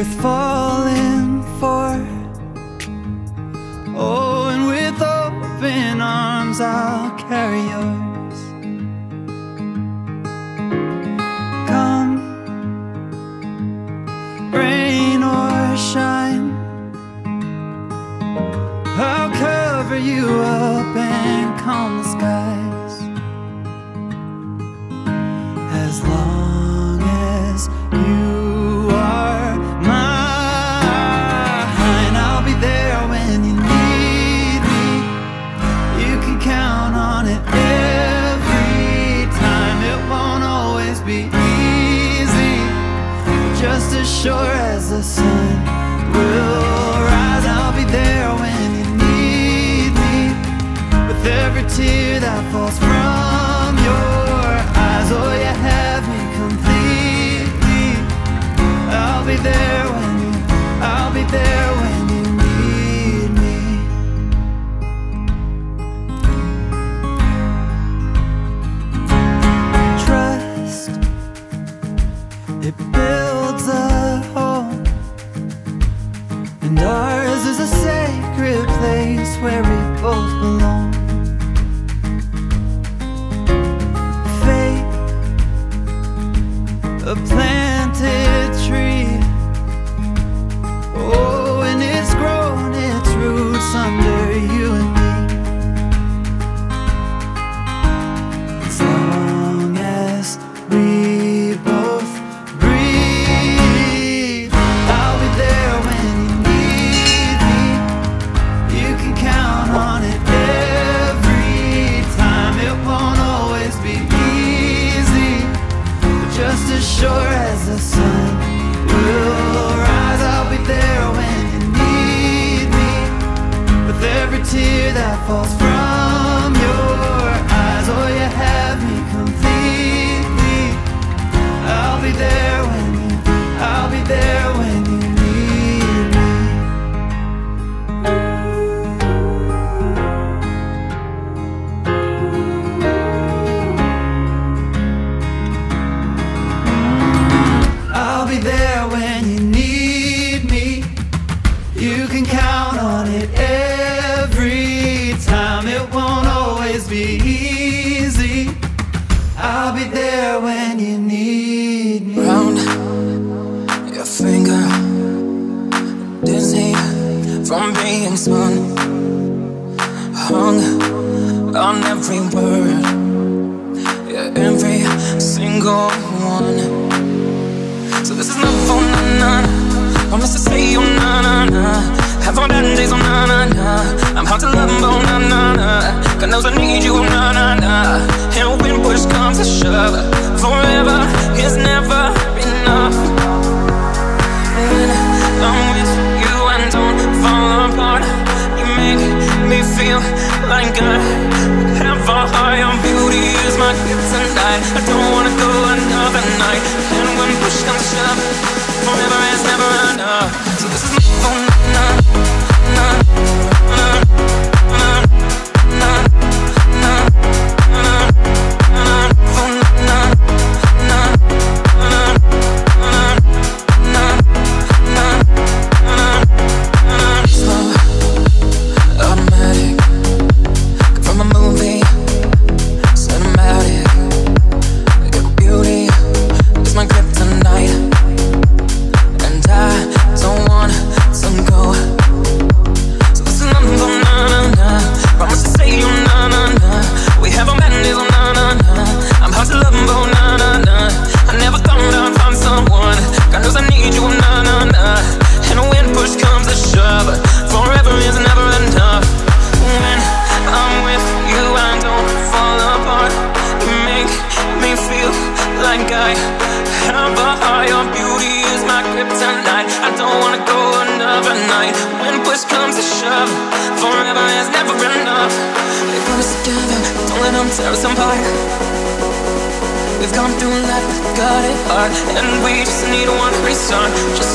worth falling for. Oh, and with open arms I'll carry yours. Come, rain or shine, I'll cover you up and calm the skies. As long as you are mine, I'll be there when you need me. You can count on it every time. It won't always be easy, just as sure as the sun will rise. I'll be there when you need me, with every tear that falls from your eyes. Oh, you have me completely. I'll be there when you, I'll be there when you need me. Trust, it builds a home, and ours is a sacred place where we both belong. Faith, a planted tree. Oh, and it's grown its roots under you and me. As long as we both breathe, I'll be there when you need me. You can count on it every time. It won't always be easy, but just as sure as the sun will rise, I'll be there when you need me, with every tear that falls from your eyes. Oh, you have me completely. I'll be there when you, I'll be there when you need me. I'll be there when you need me. You can count on it every time. It won't always be easy. I'll be there when you need me. Round your finger, dizzy from being spun, hung on every word, yeah, every single one. So this is not for na-na. Promise to say oh na-na-na. Have all bad days oh na-na-na. I'm hard to love oh na-na-na. God knows I need you oh na-na-na. And when push comes to shove, forever is never enough. When I'm with you and don't fall apart, you make me feel like I have a high on beauty is my kryptonite. I don't wanna go another night. And when push comes to shove, forever is never enough. So this is my phone, na na na na na na na na phone, na na na na na na. Slow, automatic, from a movie, cinematic. Your beauty is my kryptonite, and I don't want to go. So this is number na-na-na. Promise to say you na-na-na. We have our bad days, oh na-na-na. I'm hard to love, oh na-na-na. I never thought I'd find someone. God knows I need you, oh na-na-na. And when push comes to shove, forever is never enough. When I'm with you, I don't fall apart. You make me feel like I have a high. Your beauty is my kryptonite. I don't wanna go another night. When push comes to shove, forever is never enough. They put us together, don't let them tear us apart. We've gone through life, got it hard, and we just need one restart. Just